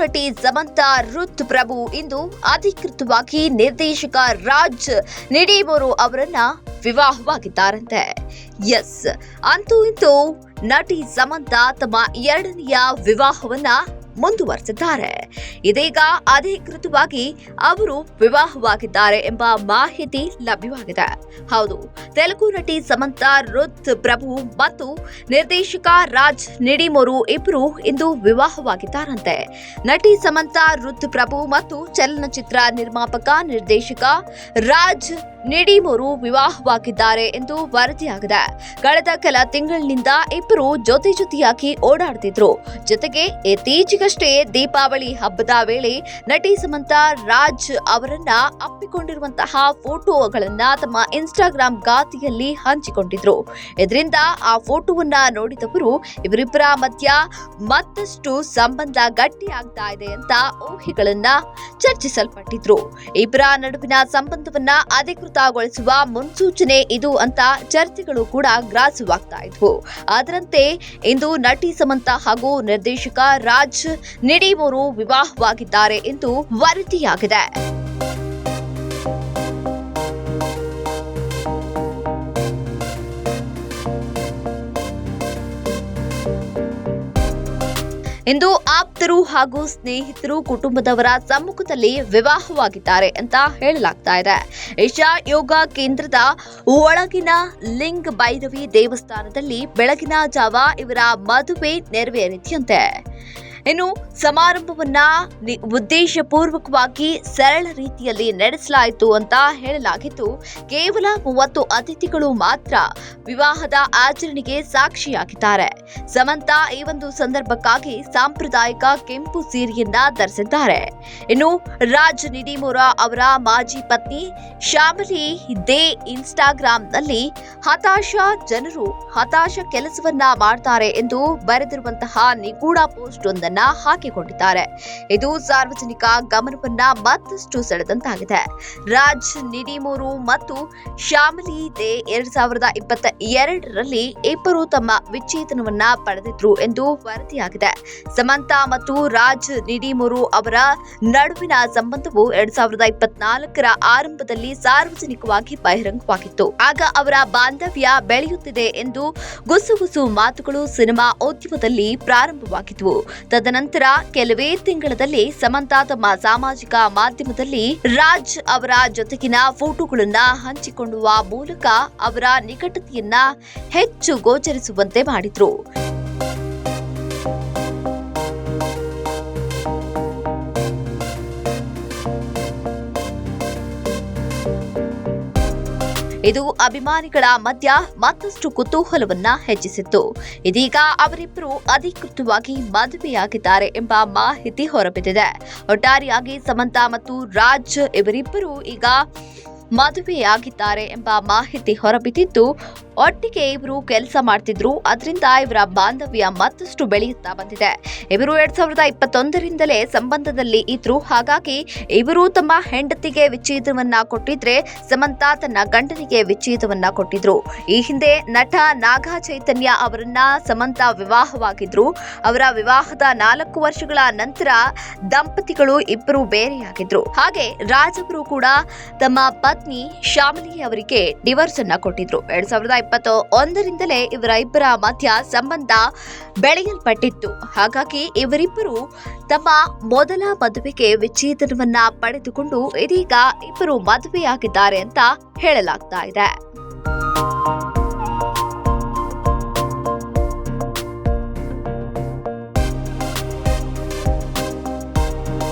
ನಟಿ ಸಮಂತಾ ರುತ್ ಪ್ರಭು ಇಂದು ಅಧಿಕೃತವಾಗಿ ನಿರ್ದೇಶಕ ರಾಜ್ ನಿಡೀಮೋರು ಅವರನ್ನ ವಿವಾಹವಾಗಿದ್ದಾರಂತೆ. ಎಸ್, ಅಂತೂ ಇಂತೂ ನಟಿ ಸಮಂತಾ ತಮ್ಮ ಎರಡನೆಯ ವಿವಾಹವನ್ನ ಮುಂದುವರೆಸಿದ್ದಾರೆ. ಇದೀಗ ಅಧಿಕೃತವಾಗಿ ಅವರು ವಿವಾಹವಾಗಿದ್ದಾರೆ ಎಂಬ ಮಾಹಿತಿ ಲಭ್ಯವಾಗಿದೆ. ಹೌದು, ತೆಲುಗು ನಟಿ ಸಮಂತಾ ರುತ್ ಪ್ರಭು ಮತ್ತು ನಿರ್ದೇಶಕ ರಾಜ್ ನಿಡೀಮೋರು ಇಬ್ಬರು ಇಂದು ವಿವಾಹವಾಗಿದ್ದಾರಂತೆ. ನಟಿ ಸಮಂತಾ ರುತ್ ಪ್ರಭು ಮತ್ತು ಚಲನಚಿತ್ರ ನಿರ್ಮಾಪಕ ನಿರ್ದೇಶಕ ರಾಜ್ ನಿಡೀಮೋರು ವಿವಾಹವಾಗಿದ್ದಾರೆ ಎಂದು ವರದಿಯಾಗಿದೆ. ಕಳೆದ ಕೆಲ ತಿಂಗಳಿನಿಂದ ಇಬ್ಬರು ಜೊತೆಯಾಗಿ ಓಡಾಡ್ತಿದ್ರು. ಜೊತೆಗೆ ಇತ್ತೀಚೆಗಷ್ಟೇ ದೀಪಾವಳಿ ಹಬ್ಬದ ವೇಳೆ ನಟಿ ಸಮಂತಾ ರಾಜ್ ಅವರನ್ನ ಅಪ್ಪಿಕೊಂಡಿರುವಂತಹ ಫೋಟೋಗಳನ್ನ ತಮ್ಮ ಇನ್ಸ್ಟಾಗ್ರಾಂ ಖಾತೆಯಲ್ಲಿ ಹಂಚಿಕೊಂಡಿದ್ರು. ಇದರಿಂದ ಆ ಫೋಟೋವನ್ನ ನೋಡಿದವರು ಇವರಿಬ್ಬರ ಮಧ್ಯ ಮತ್ತಷ್ಟು ಸಂಬಂಧ ಗಟ್ಟಿಯಾಗ್ತಾ ಇದೆ ಅಂತ ಊಹೆಗಳನ್ನ ಚರ್ಚಿಸಲ್ಪಟ್ಟಿದ್ರು. ಇಬ್ಬರ ನಡುವಿನ ಸಂಬಂಧವನ್ನ ಅಧಿಕೃತಗೊಳಿಸುವ ಮುನ್ಸೂಚನೆ ಇದು ಅಂತ ಚರ್ಚೆಗಳು ಕೂಡ ಗ್ರಾಸವಾಗ್ತಾ ಇದ್ವು. ಅದರಂತೆ ಇಂದು ನಟಿ ಸಮಂತಾ ಹಾಗೂ ನಿರ್ದೇಶಕ ರಾಜ್ ನಿಡೀಮೋರು ವಿವಾಹವಾಗಿದ್ದಾರೆ ಎಂದು ವರದಿಯಾಗಿದೆ. ಇಂದು ಆಪ್ತರು ಹಾಗೂ ಸ್ನೇಹಿತರು ಕುಟುಂಬದವರ ಸಮ್ಮುಖದಲ್ಲಿ ವಿವಾಹವಾಗಿದ್ದಾರೆ ಅಂತ ಹೇಳಲಾಗ್ತಾ ಇದೆ. ಈಶಾ ಯೋಗ ಕೇಂದ್ರದ ಒಳಗಿನ ಲಿಂಗ ಭೈರವಿ ದೇವಸ್ಥಾನದಲ್ಲಿ ಬೆಳಗಿನ ಜಾವ ಇವರ ಮದುವೆ ನೆರವೇರಿದೆಯಂತೆ. ಇನ್ನು ಸಮಾರಂಭವನ್ನ ಉದ್ದೇಶಪೂರ್ವಕವಾಗಿ ಸರಳ ರೀತಿಯಲ್ಲಿ ನಡೆಸಲಾಯಿತು ಅಂತ ಹೇಳಲಾಗಿದ್ದು, ಕೇವಲ 30 ಅತಿಥಿಗಳು ಮಾತ್ರ ವಿವಾಹದ ಆಚರಣೆಗೆ ಸಾಕ್ಷಿಯಾಗಿದ್ದಾರೆ. ಸಮಂತಾ ಈ ಒಂದು ಸಂದರ್ಭಕ್ಕಾಗಿ ಸಾಂಪ್ರದಾಯಿಕ ಕೆಂಪು ಸೀರೆಯನ್ನ ಧರಿಸಿದ್ದಾರೆ. ಇನ್ನು ರಾಜ್ ನಿಡೀಮೋರ ಅವರ ಮಾಜಿ ಪತ್ನಿ ಶ್ಯಾಮಲಿ ದೇ ಇನ್ಸ್ಟಾಗ್ರಾಂನಲ್ಲಿ ಜನರು ಹತಾಶ ಕೆಲಸವನ್ನ ಮಾಡ್ತಾರೆ ಎಂದು ಬರೆದಿರುವಂತಹ ನಿಗೂಢ ಪೋಸ್ಟ್ ಒಂದನ್ನ ಹಾಕಿಕೊಂಡಿದ್ದಾರೆ. ಇದು ಸಾರ್ವಜನಿಕ ಗಮನವನ್ನ ಮತ್ತಷ್ಟು ಸೆಳೆದಂತಾಗಿದೆ. ರಾಜ್ ನಿಡೀಮೋರು ಮತ್ತು ಶ್ಯಾಮಲಿ ದೇ 2022ರಲ್ಲಿ ಇಬ್ಬರು ತಮ್ಮ ವಿಚ್ಛೇದನವನ್ನ ಪಡೆದಿದ್ರು ಎಂದು ವರದಿಯಾಗಿದೆ. ಸಮಂತಾ ಮತ್ತು ರಾಜ್ ನಿಡೀಮೋರು ಅವರ ನಡುವಿನ ಸಂಬಂಧವು 2024ರ ಆರಂಭದಲ್ಲಿ ಸಾರ್ವಜನಿಕವಾಗಿ ಬಹಿರಂಗವಾಗಿತ್ತು. ಆಗ ಅವರ ಬಾಂಧವ್ಯ ಬೆಳೆಯುತ್ತಿದೆ ಎಂದು ಗುಸುಗುಸು ಮಾತುಗಳು ಸಿನಿಮಾ ಉದ್ಯಮದಲ್ಲಿ ಪ್ರಾರಂಭವಾಗಿದ್ವು. ತದನಂತರ ಕೆಲವೇ ತಿಂಗಳಲ್ಲಿ ಸಮಂತಾ ತಮ್ಮ ಸಾಮಾಜಿಕ ಮಾಧ್ಯಮದಲ್ಲಿ ರಾಜ್ ಅವರ ಜೊತೆಗಿನ ಫೋಟೋಗಳನ್ನ ಹಂಚಿಕೊಳ್ಳುವ ಮೂಲಕ ಅವರ ನಿಕಟತೆಯನ್ನ ಹೆಚ್ಚು ಗೋಚರಿಸುವಂತೆ ಮಾಡಿದ್ರು. ಇದು ಅಭಿಮಾನಿಗಳ ಮಧ್ಯ ಮತ್ತಷ್ಟು ಕುತೂಹಲವನ್ನ ಹೆಚ್ಚಿಸಿತ್ತು. ಇದೀಗ ಅವರಿಬ್ಬರು ಅಧಿಕೃತವಾಗಿ ಮದುವೆಯಾಗಿದ್ದಾರೆ ಎಂಬ ಮಾಹಿತಿ ಹೊರಬಿದ್ದಿದೆ. ಒಟ್ಟಾರೆಯಾಗಿ ಸಮಂತಾ ಮತ್ತು ರಾಜ್ ಇವರಿಬ್ಬರು ಈಗ ಮದುವೆಯಾಗಿದ್ದಾರೆ ಎಂಬ ಮಾಹಿತಿ ಹೊರಬಿದ್ದಿದ್ದು, ಒಟ್ಟಿಗೆ ಇವರು ಕೆಲಸ ಮಾಡ್ತಿದ್ರು. ಅದರಿಂದ ಇವರ ಬಾಂಧವ್ಯ ಮತ್ತಷ್ಟು ಬೆಳೆಯುತ್ತಾ ಬಂದಿದೆ. ಇವರು 2021ರಿಂದಲೇ ಸಂಬಂಧದಲ್ಲಿ ಇದ್ರು. ಹಾಗಾಗಿ ಇವರು ತಮ್ಮ ಹೆಂಡತಿಗೆ ವಿಚ್ಛೇದವನ್ನ ಕೊಟ್ಟಿದ್ರೆ, ಸಮಂತಾ ತನ್ನ ಗಂಡನಿಗೆ ವಿಚ್ಛೇದವನ್ನ ಕೊಟ್ಟಿದ್ರು. ಈ ಹಿಂದೆ ನಟ ನಾಗ ಚೈತನ್ಯ ಅವರನ್ನ ಸಮಂತಾ ವಿವಾಹವಾಗಿದ್ರು. ಅವರ ವಿವಾಹದ 4 ವರ್ಷಗಳ ನಂತರ ದಂಪತಿಗಳು ಇಬ್ಬರು ಬೇರೆಯಾಗಿದ್ರು. ಹಾಗೆ ರಾಜ್ ಅವರು ಕೂಡ ತಮ್ಮ ಪತ್ನಿ ಶ್ಯಾಮಲಿ ಅವರಿಗೆ ಡಿವೋರ್ಸ್ ಅನ್ನ ಕೊಟ್ಟಿದ್ರು. 2021ರಿಂದಲೇ ಇಬ್ಬರ ಮಧ್ಯ ಸಂಬಂಧ ಬೆಳೆಯಲ್ಪಟ್ಟಿತ್ತು. ಹಾಗಾಗಿ ಇವರಿಬ್ಬರು ತಮ್ಮ ಮೊದಲ ಮದುವೆಗೆ ವಿಚ್ಛೇದನವನ್ನ ಪಡೆದುಕೊಂಡು ಇದೀಗ ಇಬ್ಬರು ಮದುವೆಯಾಗಿದ್ದಾರೆ ಅಂತ ಹೇಳಲಾಗ್ತಾ ಇದೆ.